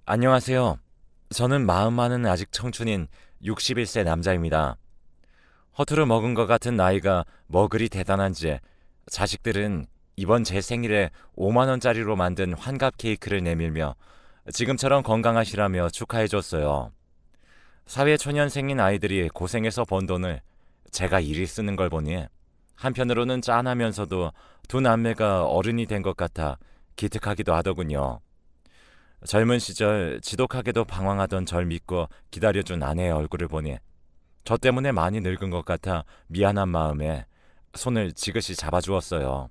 안녕하세요. 저는 마음 많은 아직 청춘인 61세 남자입니다. 허투루 먹은 것 같은 나이가 뭐 그리 대단한지 자식들은 이번 제 생일에 5만 원짜리로 만든 환갑 케이크를 내밀며 지금처럼 건강하시라며 축하해줬어요. 사회초년생인 아이들이 고생해서 번 돈을 제가 이리 쓰는 걸 보니 한편으로는 짠하면서도 두 남매가 어른이 된 것 같아 기특하기도 하더군요. 젊은 시절 지독하게도 방황하던 절 믿고 기다려준 아내의 얼굴을 보니 저 때문에 많이 늙은 것 같아 미안한 마음에 손을 지그시 잡아주었어요.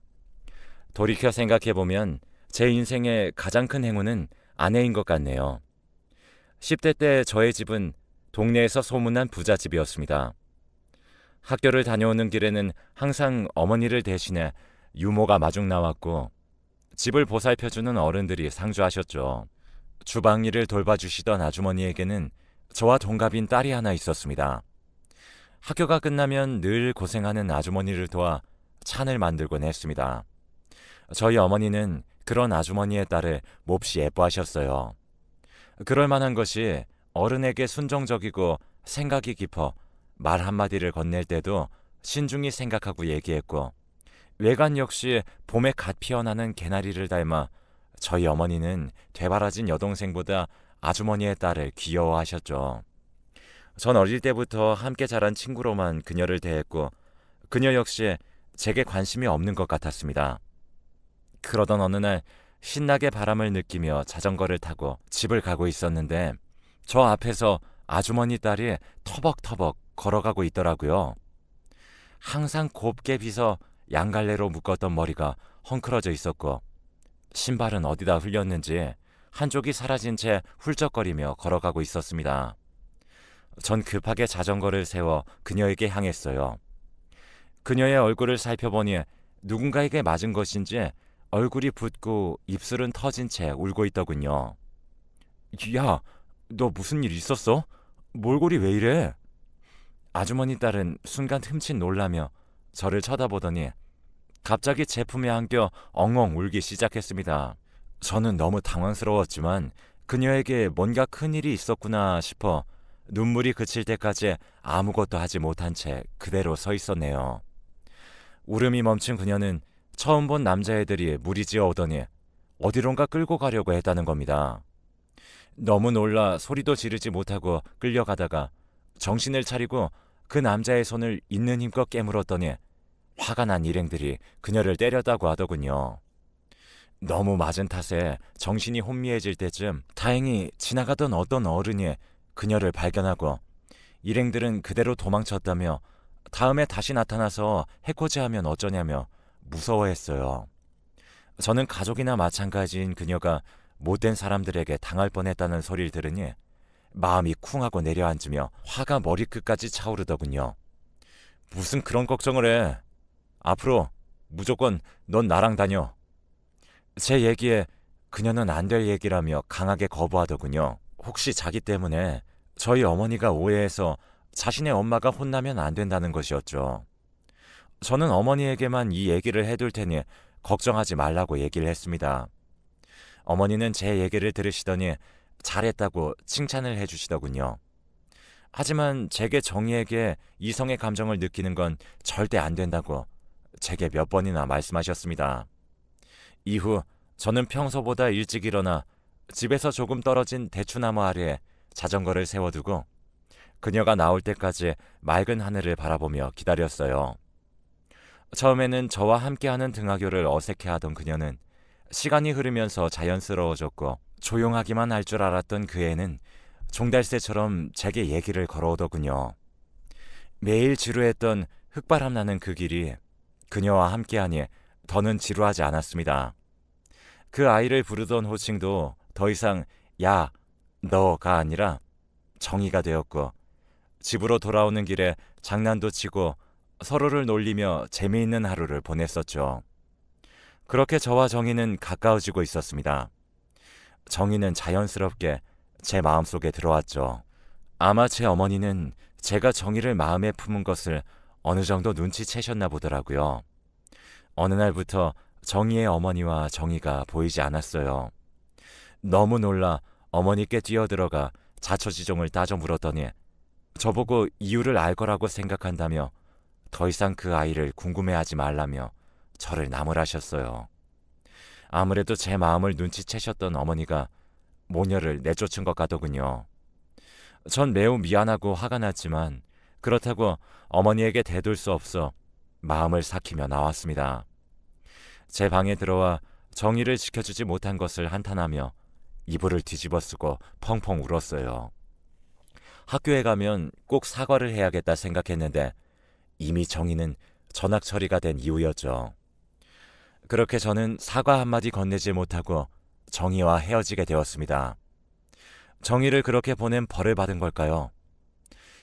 돌이켜 생각해보면 제 인생의 가장 큰 행운은 아내인 것 같네요. 10대 때 저의 집은 동네에서 소문난 부잣집이었습니다. 학교를 다녀오는 길에는 항상 어머니를 대신해 유모가 마중 나왔고 집을 보살펴주는 어른들이 상주하셨죠. 주방 일을 돌봐주시던 아주머니에게는 저와 동갑인 딸이 하나 있었습니다. 학교가 끝나면 늘 고생하는 아주머니를 도와 찬을 만들곤 했습니다. 저희 어머니는 그런 아주머니의 딸을 몹시 예뻐하셨어요. 그럴 만한 것이 어른에게 순종적이고 생각이 깊어 말 한마디를 건넬 때도 신중히 생각하고 얘기했고 외관 역시 봄에 갓 피어나는 개나리를 닮아 저희 어머니는 되바라진 여동생보다 아주머니의 딸을 귀여워하셨죠. 전 어릴 때부터 함께 자란 친구로만 그녀를 대했고 그녀 역시 제게 관심이 없는 것 같았습니다. 그러던 어느 날 신나게 바람을 느끼며 자전거를 타고 집을 가고 있었는데 저 앞에서 아주머니 딸이 터벅터벅 걸어가고 있더라고요. 항상 곱게 빗어 양갈래로 묶었던 머리가 헝클어져 있었고 신발은 어디다 흘렸는지 한쪽이 사라진 채 훌쩍거리며 걸어가고 있었습니다. 전 급하게 자전거를 세워 그녀에게 향했어요. 그녀의 얼굴을 살펴보니 누군가에게 맞은 것인지 얼굴이 붓고 입술은 터진 채 울고 있더군요. 야, 너 무슨 일 있었어? 몰골이 왜 이래? 아주머니 딸은 순간 흠칫 놀라며 저를 쳐다보더니 갑자기 제품에 안겨 엉엉 울기 시작했습니다. 저는 너무 당황스러웠지만 그녀에게 뭔가 큰일이 있었구나 싶어 눈물이 그칠 때까지 아무것도 하지 못한 채 그대로 서 있었네요. 울음이 멈춘 그녀는 처음 본 남자애들이 무리지어 오더니 어디론가 끌고 가려고 했다는 겁니다. 너무 놀라 소리도 지르지 못하고 끌려가다가 정신을 차리고 그 남자의 손을 있는 힘껏 깨물었더니 화가 난 일행들이 그녀를 때렸다고 하더군요. 너무 맞은 탓에 정신이 혼미해질 때쯤 다행히 지나가던 어떤 어른이 그녀를 발견하고 일행들은 그대로 도망쳤다며 다음에 다시 나타나서 해코지하면 어쩌냐며 무서워했어요. 저는 가족이나 마찬가지인 그녀가 못된 사람들에게 당할 뻔했다는 소리를 들으니 마음이 쿵하고 내려앉으며 화가 머리끝까지 차오르더군요. 무슨 그런 걱정을 해. 앞으로 무조건 넌 나랑 다녀. 제 얘기에 그녀는 안 될 얘기라며 강하게 거부하더군요. 혹시 자기 때문에 저희 어머니가 오해해서 자신의 엄마가 혼나면 안 된다는 것이었죠. 저는 어머니에게만 이 얘기를 해둘 테니 걱정하지 말라고 얘기를 했습니다. 어머니는 제 얘기를 들으시더니 잘했다고 칭찬을 해주시더군요. 하지만 제게 정의에게 이성의 감정을 느끼는 건 절대 안 된다고 제게 몇 번이나 말씀하셨습니다. 이후 저는 평소보다 일찍 일어나 집에서 조금 떨어진 대추나무 아래에 자전거를 세워두고 그녀가 나올 때까지 맑은 하늘을 바라보며 기다렸어요. 처음에는 저와 함께하는 등하교를 어색해하던 그녀는 시간이 흐르면서 자연스러워졌고 조용하기만 할 줄 알았던 그 애는 종달새처럼 제게 얘기를 걸어오더군요. 매일 지루했던 흙바람 나는 그 길이 그녀와 함께하니 더는 지루하지 않았습니다. 그 아이를 부르던 호칭도 더 이상 야, 너가 아니라 정이가 되었고 집으로 돌아오는 길에 장난도 치고 서로를 놀리며 재미있는 하루를 보냈었죠. 그렇게 저와 정이는 가까워지고 있었습니다. 정이는 자연스럽게 제 마음속에 들어왔죠. 아마 제 어머니는 제가 정이를 마음에 품은 것을 어느 정도 눈치채셨나 보더라고요. 어느 날부터 정이의 어머니와 정이가 보이지 않았어요. 너무 놀라 어머니께 뛰어들어가 자초지종을 따져 물었더니 저보고 이유를 알 거라고 생각한다며 더 이상 그 아이를 궁금해하지 말라며 저를 나무라셨어요. 아무래도 제 마음을 눈치채셨던 어머니가 모녀를 내쫓은 것 같더군요. 전 매우 미안하고 화가 났지만 그렇다고 어머니에게 대들 수 없어 마음을 삭히며 나왔습니다. 제 방에 들어와 정의를 지켜주지 못한 것을 한탄하며 이불을 뒤집어 쓰고 펑펑 울었어요. 학교에 가면 꼭 사과를 해야겠다 생각했는데 이미 정의는 전학 처리가 된 이후였죠. 그렇게 저는 사과 한마디 건네지 못하고 정의와 헤어지게 되었습니다. 정의를 그렇게 보낸 벌을 받은 걸까요?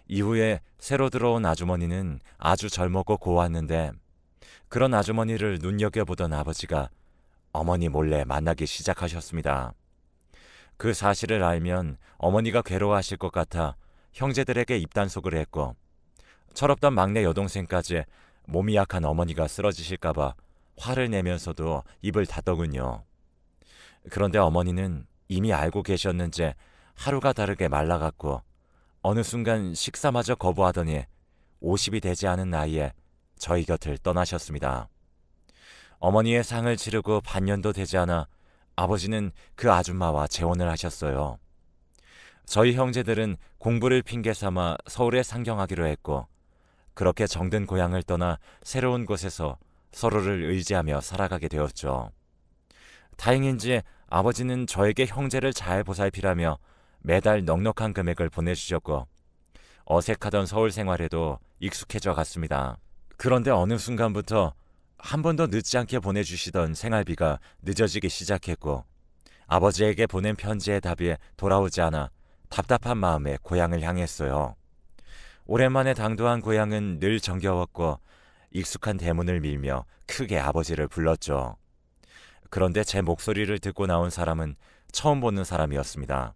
이후에 새로 들어온 아주머니는 아주 젊었고 고왔는데 그런 아주머니를 눈여겨보던 아버지가 어머니 몰래 만나기 시작하셨습니다. 그 사실을 알면 어머니가 괴로워하실 것 같아 형제들에게 입단속을 했고 철없던 막내 여동생까지 몸이 약한 어머니가 쓰러지실까봐 화를 내면서도 입을 닫더군요. 그런데 어머니는 이미 알고 계셨는지 하루가 다르게 말라갔고 어느 순간 식사마저 거부하더니 50이 되지 않은 나이에 저희 곁을 떠나셨습니다. 어머니의 상을 치르고 반년도 되지 않아 아버지는 그 아줌마와 재혼을 하셨어요. 저희 형제들은 공부를 핑계 삼아 서울에 상경하기로 했고 그렇게 정든 고향을 떠나 새로운 곳에서 서로를 의지하며 살아가게 되었죠. 다행인지 아버지는 저에게 형제를 잘 보살피라며 매달 넉넉한 금액을 보내주셨고 어색하던 서울 생활에도 익숙해져 갔습니다. 그런데 어느 순간부터 한 번도 늦지 않게 보내주시던 생활비가 늦어지기 시작했고 아버지에게 보낸 편지의 답이 돌아오지 않아 답답한 마음에 고향을 향했어요. 오랜만에 당도한 고향은 늘 정겨웠고 익숙한 대문을 밀며 크게 아버지를 불렀죠. 그런데 제 목소리를 듣고 나온 사람은 처음 보는 사람이었습니다.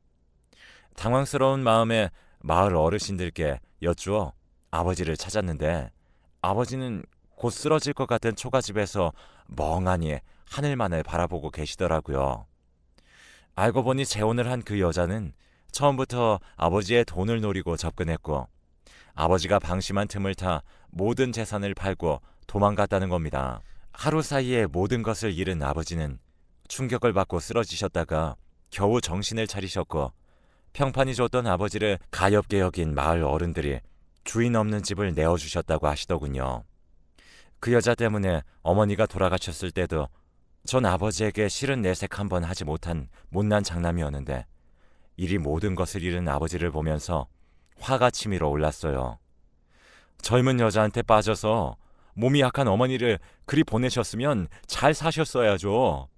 당황스러운 마음에 마을 어르신들께 여쭈어 아버지를 찾았는데 아버지는 곧 쓰러질 것 같은 초가집에서 멍하니 하늘만을 바라보고 계시더라고요. 알고 보니 재혼을 한 그 여자는 처음부터 아버지의 돈을 노리고 접근했고 아버지가 방심한 틈을 타 모든 재산을 팔고 도망갔다는 겁니다. 하루 사이에 모든 것을 잃은 아버지는 충격을 받고 쓰러지셨다가 겨우 정신을 차리셨고 평판이 좋던 아버지를 가엾게 여긴 마을 어른들이 주인 없는 집을 내어주셨다고 하시더군요. 그 여자 때문에 어머니가 돌아가셨을 때도 전 아버지에게 싫은 내색 한 번 하지 못한 못난 장남이었는데 이리 모든 것을 잃은 아버지를 보면서 화가 치밀어 올랐어요. 젊은 여자한테 빠져서 몸이 약한 어머니를 그리 보내셨으면 잘 사셨어야죠.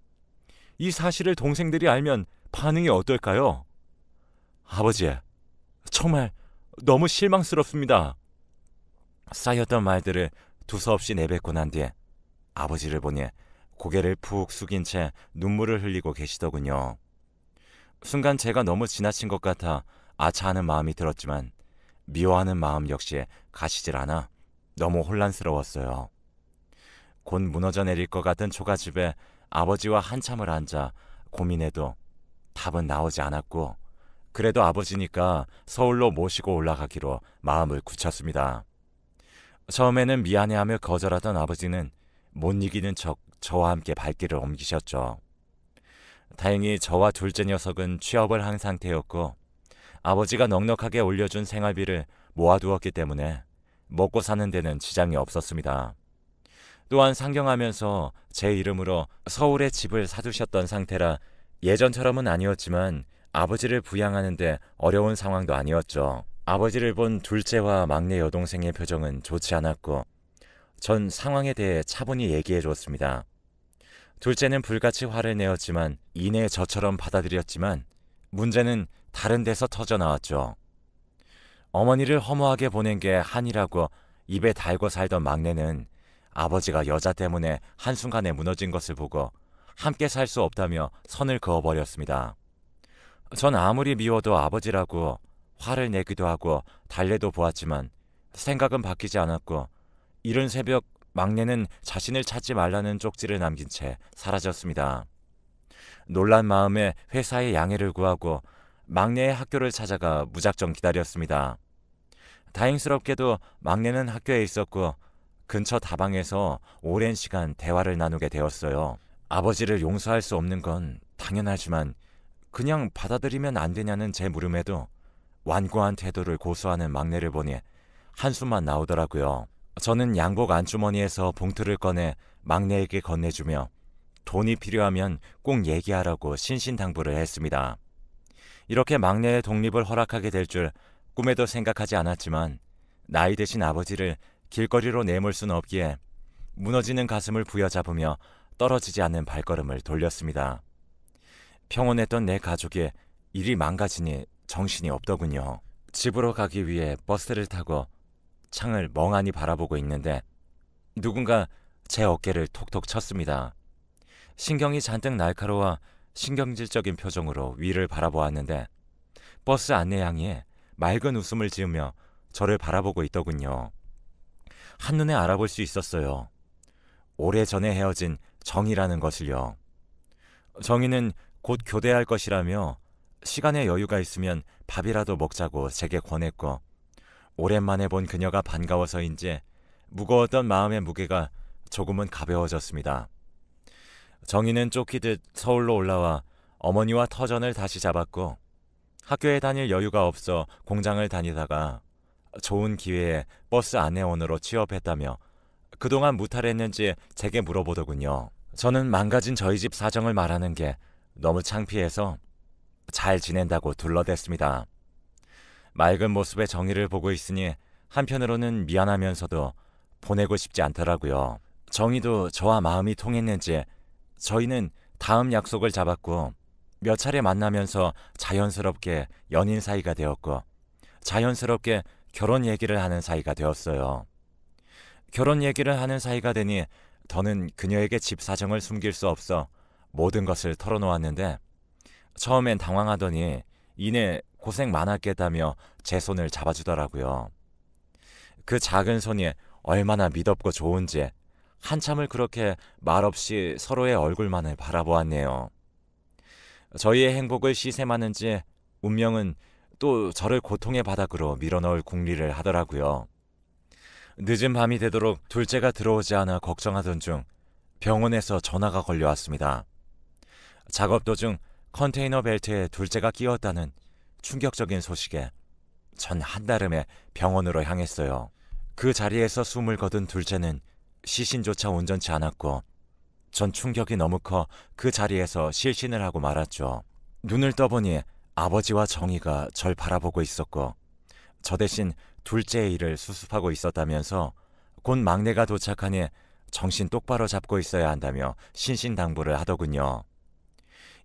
이 사실을 동생들이 알면 반응이 어떨까요? 아버지, 정말 너무 실망스럽습니다. 쌓였던 말들을 두서없이 내뱉고 난 뒤에 아버지를 보니 고개를 푹 숙인 채 눈물을 흘리고 계시더군요. 순간 제가 너무 지나친 것 같아 아차하는 마음이 들었지만 미워하는 마음 역시 가시질 않아 너무 혼란스러웠어요. 곧 무너져 내릴 것 같은 초가집에 아버지와 한참을 앉아 고민해도 답은 나오지 않았고 그래도 아버지니까 서울로 모시고 올라가기로 마음을 굳혔습니다. 처음에는 미안해하며 거절하던 아버지는 못 이기는 척 저와 함께 발길을 옮기셨죠. 다행히 저와 둘째 녀석은 취업을 한 상태였고 아버지가 넉넉하게 올려준 생활비를 모아두었기 때문에 먹고 사는 데는 지장이 없었습니다. 또한 상경하면서 제 이름으로 서울에 집을 사두셨던 상태라 예전처럼은 아니었지만 아버지를 부양하는데 어려운 상황도 아니었죠. 아버지를 본 둘째와 막내 여동생의 표정은 좋지 않았고 전 상황에 대해 차분히 얘기해 줬습니다. 둘째는 불같이 화를 내었지만 이내 저처럼 받아들였지만 문제는 다른 데서 터져나왔죠. 어머니를 허무하게 보낸 게 한이라고 입에 달고 살던 막내는 아버지가 여자 때문에 한순간에 무너진 것을 보고 함께 살 수 없다며 선을 그어버렸습니다. 전 아무리 미워도 아버지라고 화를 내기도 하고 달래도 보았지만 생각은 바뀌지 않았고 이른 새벽 막내는 자신을 찾지 말라는 쪽지를 남긴 채 사라졌습니다. 놀란 마음에 회사에 양해를 구하고 막내의 학교를 찾아가 무작정 기다렸습니다. 다행스럽게도 막내는 학교에 있었고 근처 다방에서 오랜 시간 대화를 나누게 되었어요. 아버지를 용서할 수 없는 건 당연하지만 그냥 받아들이면 안 되냐는 제 물음에도 완고한 태도를 고수하는 막내를 보니 한숨만 나오더라고요. 저는 양복 안주머니에서 봉투를 꺼내 막내에게 건네주며 돈이 필요하면 꼭 얘기하라고 신신당부를 했습니다. 이렇게 막내의 독립을 허락하게 될 줄 꿈에도 생각하지 않았지만 나이 드신 아버지를 길거리로 내몰 수는 없기에 무너지는 가슴을 부여잡으며 떨어지지 않는 발걸음을 돌렸습니다. 평온했던 내 가족이 일이 망가지니 정신이 없더군요. 집으로 가기 위해 버스를 타고 창을 멍하니 바라보고 있는데 누군가 제 어깨를 톡톡 쳤습니다. 신경이 잔뜩 날카로워 신경질적인 표정으로 위를 바라보았는데 버스 안내양이 맑은 웃음을 지으며 저를 바라보고 있더군요. 한눈에 알아볼 수 있었어요. 오래전에 헤어진 정이라는 것을요. 정이는 곧 교대할 것이라며 시간에 여유가 있으면 밥이라도 먹자고 제게 권했고 오랜만에 본 그녀가 반가워서인지 무거웠던 마음의 무게가 조금은 가벼워졌습니다. 정이는 쫓기듯 서울로 올라와 어머니와 터전을 다시 잡았고 학교에 다닐 여유가 없어 공장을 다니다가 좋은 기회에 버스 안내원으로 취업했다며 그동안 무탈했는지 제게 물어보더군요. 저는 망가진 저희 집 사정을 말하는 게 너무 창피해서 잘 지낸다고 둘러댔습니다. 맑은 모습의 정의를 보고 있으니 한편으로는 미안하면서도 보내고 싶지 않더라고요. 정의도 저와 마음이 통했는지 저희는 다음 약속을 잡았고 몇 차례 만나면서 자연스럽게 연인 사이가 되었고 자연스럽게 결혼 얘기를 하는 사이가 되었어요. 결혼 얘기를 하는 사이가 되니 더는 그녀에게 집 사정을 숨길 수 없어 모든 것을 털어놓았는데 처음엔 당황하더니 이내 고생 많았겠다며 제 손을 잡아주더라고요. 그 작은 손이 얼마나 미덥고 좋은지 한참을 그렇게 말없이 서로의 얼굴만을 바라보았네요. 저희의 행복을 시샘하는지 운명은 또 저를 고통의 바닥으로 밀어넣을 궁리를 하더라고요. 늦은 밤이 되도록 둘째가 들어오지 않아 걱정하던 중 병원에서 전화가 걸려왔습니다. 작업 도중 컨테이너 벨트에 둘째가 끼었다는 충격적인 소식에 전 한달음에 병원으로 향했어요. 그 자리에서 숨을 거둔 둘째는 시신조차 온전치 않았고 전 충격이 너무 커 그 자리에서 실신을 하고 말았죠. 눈을 떠보니 아버지와 정희가 절 바라보고 있었고 저 대신 둘째의 일을 수습하고 있었다면서 곧 막내가 도착하니 정신 똑바로 잡고 있어야 한다며 신신당부를 하더군요.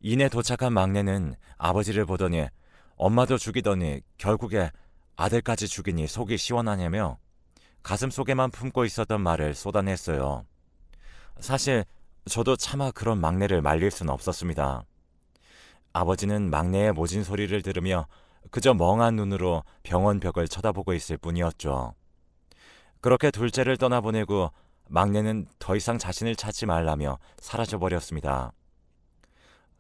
이내 도착한 막내는 아버지를 보더니 엄마도 죽이더니 결국에 아들까지 죽이니 속이 시원하냐며 가슴속에만 품고 있었던 말을 쏟아냈어요. 사실 저도 차마 그런 막내를 말릴 수는 없었습니다. 아버지는 막내의 모진 소리를 들으며 그저 멍한 눈으로 병원 벽을 쳐다보고 있을 뿐이었죠. 그렇게 둘째를 떠나보내고 막내는 더 이상 자신을 찾지 말라며 사라져버렸습니다.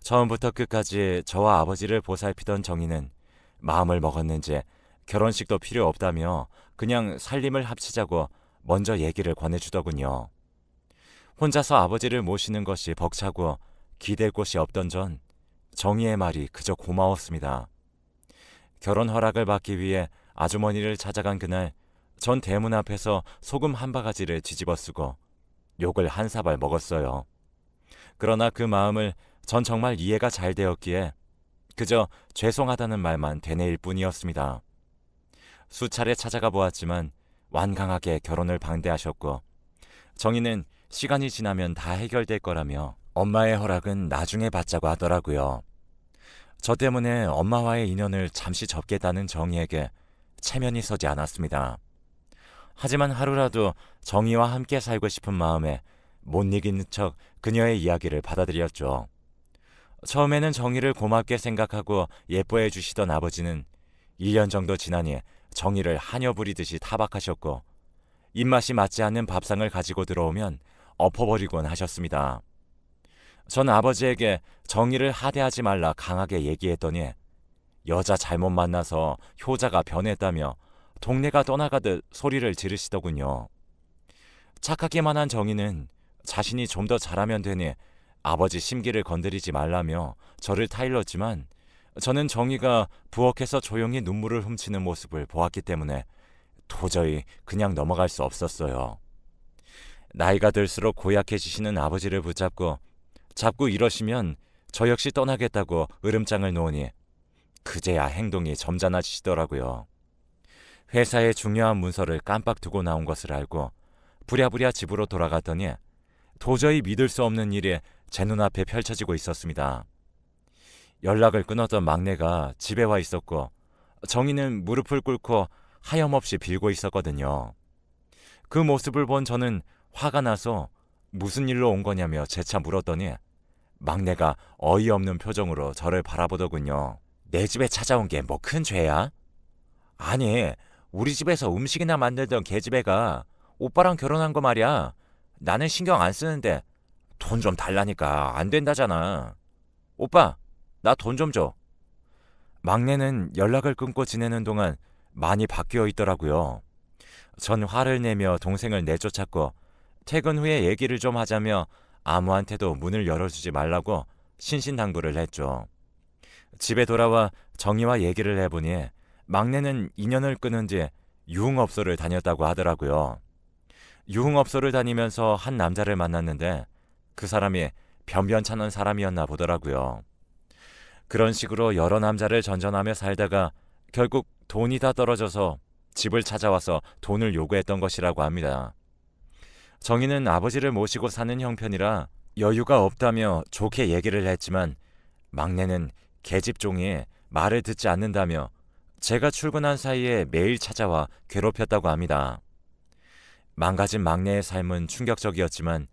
처음부터 끝까지 저와 아버지를 보살피던 정희는 마음을 먹었는지 결혼식도 필요 없다며 그냥 살림을 합치자고 먼저 얘기를 권해주더군요. 혼자서 아버지를 모시는 것이 벅차고 기댈 곳이 없던 전 정희의 말이 그저 고마웠습니다. 결혼 허락을 받기 위해 아주머니를 찾아간 그날 전 대문 앞에서 소금 한 바가지를 뒤집어 쓰고 욕을 한 사발 먹었어요. 그러나 그 마음을 전 정말 이해가 잘 되었기에 그저 죄송하다는 말만 되뇌일 뿐이었습니다. 수차례 찾아가 보았지만 완강하게 결혼을 방대하셨고 정희는 시간이 지나면 다 해결될 거라며 엄마의 허락은 나중에 받자고 하더라고요. 저 때문에 엄마와의 인연을 잠시 접겠다는 정희에게 체면이 서지 않았습니다. 하지만 하루라도 정희와 함께 살고 싶은 마음에 못 이기는 척 그녀의 이야기를 받아들였죠. 처음에는 정희를 고맙게 생각하고 예뻐해 주시던 아버지는 1년 정도 지나니 정희를 하녀 부리듯이 타박하셨고 입맛이 맞지 않는 밥상을 가지고 들어오면 엎어버리곤 하셨습니다. 전 아버지에게 정희를 하대하지 말라 강하게 얘기했더니 여자 잘못 만나서 효자가 변했다며 동네가 떠나가듯 소리를 지르시더군요. 착하기만 한 정희는 자신이 좀 더 잘하면 되니 아버지 심기를 건드리지 말라며 저를 타일렀지만 저는 정희가 부엌에서 조용히 눈물을 훔치는 모습을 보았기 때문에 도저히 그냥 넘어갈 수 없었어요. 나이가 들수록 고약해지시는 아버지를 붙잡고 자꾸 이러시면 저 역시 떠나겠다고 으름장을 놓으니 그제야 행동이 점잖아지시더라고요. 회사의 중요한 문서를 깜빡 두고 나온 것을 알고 부랴부랴 집으로 돌아갔더니 도저히 믿을 수 없는 일이 제 눈앞에 펼쳐지고 있었습니다. 연락을 끊었던 막내가 집에 와 있었고 정희는 무릎을 꿇고 하염없이 빌고 있었거든요. 그 모습을 본 저는 화가 나서 무슨 일로 온 거냐며 재차 물었더니 막내가 어이없는 표정으로 저를 바라보더군요. 내 집에 찾아온 게 뭐 큰 죄야? 아니, 우리 집에서 음식이나 만들던 계집애가 오빠랑 결혼한 거 말이야. 나는 신경 안 쓰는데 돈 좀 달라니까 안 된다잖아. 오빠, 나 돈 좀 줘. 막내는 연락을 끊고 지내는 동안 많이 바뀌어 있더라고요. 전 화를 내며 동생을 내쫓았고 퇴근 후에 얘기를 좀 하자며 아무한테도 문을 열어주지 말라고 신신당부를 했죠. 집에 돌아와 정희와 얘기를 해보니 막내는 인연을 끊은 뒤 유흥업소를 다녔다고 하더라고요. 유흥업소를 다니면서 한 남자를 만났는데 그 사람이 변변찮은 사람이었나 보더라고요. 그런 식으로 여러 남자를 전전하며 살다가 결국 돈이 다 떨어져서 집을 찾아와서 돈을 요구했던 것이라고 합니다. 정희는 아버지를 모시고 사는 형편이라 여유가 없다며 좋게 얘기를 했지만 막내는 계집종이 말을 듣지 않는다며 제가 출근한 사이에 매일 찾아와 괴롭혔다고 합니다. 망가진 막내의 삶은 충격적이었지만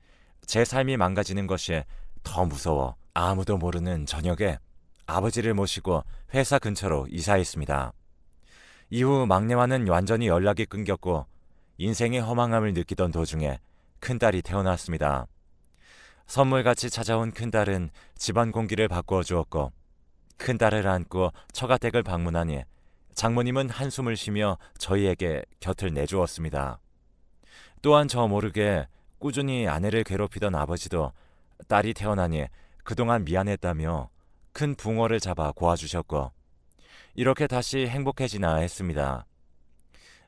제 삶이 망가지는 것이 더 무서워 아무도 모르는 저녁에 아버지를 모시고 회사 근처로 이사했습니다. 이후 막내와는 완전히 연락이 끊겼고 인생의 허망함을 느끼던 도중에 큰딸이 태어났습니다. 선물같이 찾아온 큰딸은 집안 공기를 바꾸어 주었고 큰딸을 안고 처가댁을 방문하니 장모님은 한숨을 쉬며 저희에게 곁을 내주었습니다. 또한 저 모르게 꾸준히 아내를 괴롭히던 아버지도 딸이 태어나니 그동안 미안했다며 큰 붕어를 잡아 고아주셨고 이렇게 다시 행복해지나 했습니다.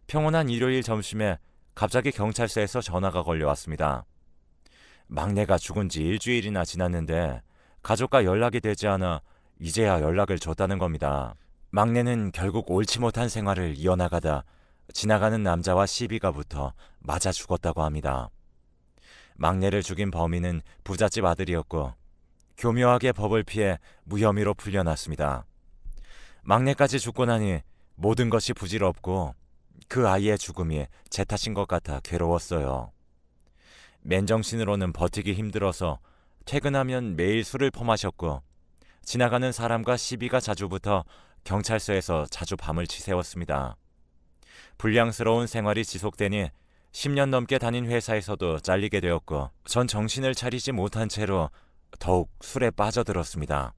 평온한 일요일 점심에 갑자기 경찰서에서 전화가 걸려왔습니다. 막내가 죽은 지 일주일이나 지났는데 가족과 연락이 되지 않아 이제야 연락을 줬다는 겁니다. 막내는 결국 옳지 못한 생활을 이어나가다 지나가는 남자와 시비가 붙어 맞아 죽었다고 합니다. 막내를 죽인 범인은 부잣집 아들이었고 교묘하게 법을 피해 무혐의로 풀려났습니다. 막내까지 죽고 나니 모든 것이 부질없고 그 아이의 죽음이 제 탓인 것 같아 괴로웠어요. 맨정신으로는 버티기 힘들어서 퇴근하면 매일 술을 퍼마셨고 지나가는 사람과 시비가 자주 붙어 경찰서에서 자주 밤을 지새웠습니다. 불량스러운 생활이 지속되니 10년 넘게 다닌 회사에서도 잘리게 되었고 전 정신을 차리지 못한 채로 더욱 술에 빠져들었습니다.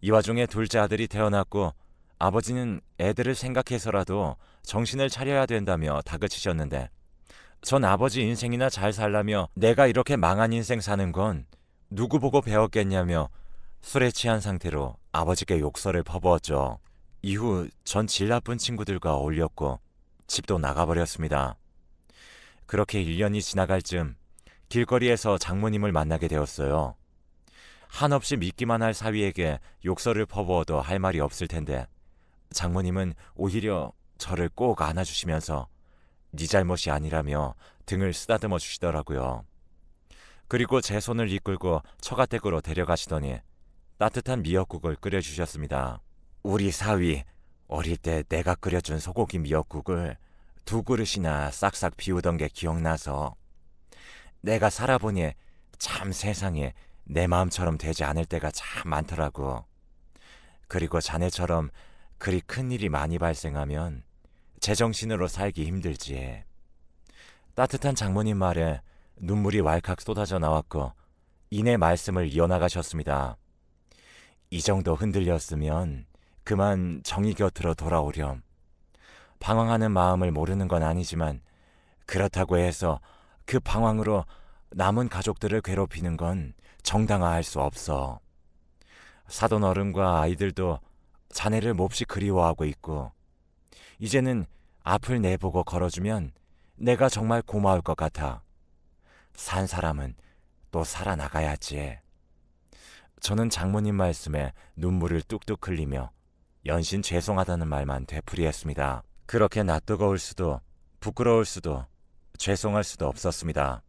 이 와중에 둘째 아들이 태어났고 아버지는 애들을 생각해서라도 정신을 차려야 된다며 다그치셨는데 전 아버지 인생이나 잘 살라며 내가 이렇게 망한 인생 사는 건 누구 보고 배웠겠냐며 술에 취한 상태로 아버지께 욕설을 퍼부었죠. 이후 전 질 나쁜 친구들과 어울렸고 집도 나가버렸습니다. 그렇게 1년이 지나갈 즈음 길거리에서 장모님을 만나게 되었어요. 한없이 믿기만 할 사위에게 욕설을 퍼부어도 할 말이 없을 텐데 장모님은 오히려 저를 꼭 안아주시면서 네 잘못이 아니라며 등을 쓰다듬어 주시더라고요. 그리고 제 손을 이끌고 처가댁으로 데려가시더니 따뜻한 미역국을 끓여주셨습니다. 우리 사위 어릴 때 내가 끓여준 소고기 미역국을 2그릇이나 싹싹 비우던 게 기억나서 내가 살아보니 참 세상에 내 마음처럼 되지 않을 때가 참 많더라고. 그리고 자네처럼 그리 큰일이 많이 발생하면 제정신으로 살기 힘들지. 따뜻한 장모님 말에 눈물이 왈칵 쏟아져 나왔고 이내 말씀을 이어나가셨습니다. 이 정도 흔들렸으면 그만 정희 곁으로 돌아오렴. 방황하는 마음을 모르는 건 아니지만 그렇다고 해서 그 방황으로 남은 가족들을 괴롭히는 건 정당화할 수 없어. 사돈 어른과 아이들도 자네를 몹시 그리워하고 있고 이제는 앞을 내보고 걸어주면 내가 정말 고마울 것 같아. 산 사람은 또 살아나가야지. 저는 장모님 말씀에 눈물을 뚝뚝 흘리며 연신 죄송하다는 말만 되풀이했습니다. 그렇게 낯뜨거울 수도 부끄러울 수도 죄송할 수도 없었습니다.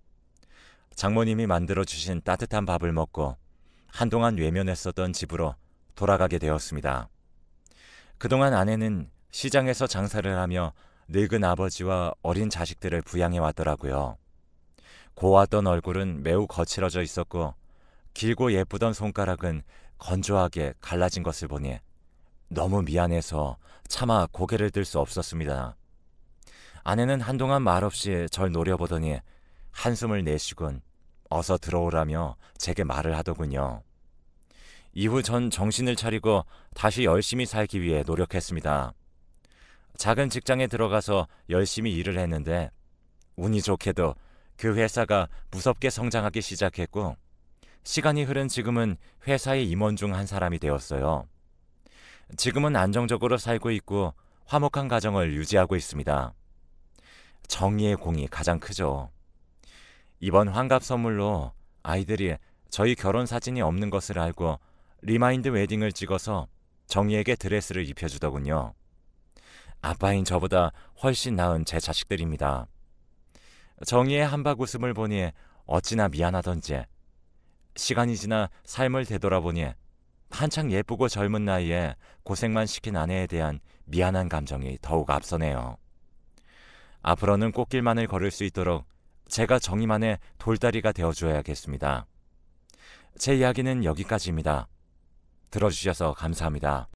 장모님이 만들어주신 따뜻한 밥을 먹고 한동안 외면했었던 집으로 돌아가게 되었습니다. 그동안 아내는 시장에서 장사를 하며 늙은 아버지와 어린 자식들을 부양해 왔더라고요. 고왔던 얼굴은 매우 거칠어져 있었고 길고 예쁘던 손가락은 건조하게 갈라진 것을 보니 너무 미안해서 차마 고개를 들 수 없었습니다. 아내는 한동안 말없이 절 노려보더니 한숨을 내쉬곤 어서 들어오라며 제게 말을 하더군요. 이후 전 정신을 차리고 다시 열심히 살기 위해 노력했습니다. 작은 직장에 들어가서 열심히 일을 했는데 운이 좋게도 그 회사가 무섭게 성장하기 시작했고 시간이 흐른 지금은 회사의 임원 중 한 사람이 되었어요. 지금은 안정적으로 살고 있고 화목한 가정을 유지하고 있습니다. 정의의 공이 가장 크죠. 이번 환갑 선물로 아이들이 저희 결혼 사진이 없는 것을 알고 리마인드 웨딩을 찍어서 정의에게 드레스를 입혀주더군요. 아빠인 저보다 훨씬 나은 제 자식들입니다. 정의의 한박 웃음을 보니 어찌나 미안하던지 시간이 지나 삶을 되돌아보니 한창 예쁘고 젊은 나이에 고생만 시킨 아내에 대한 미안한 감정이 더욱 앞서네요. 앞으로는 꽃길만을 걸을 수 있도록 제가 정의만의 돌다리가 되어줘야겠습니다. 제 이야기는 여기까지입니다. 들어주셔서 감사합니다.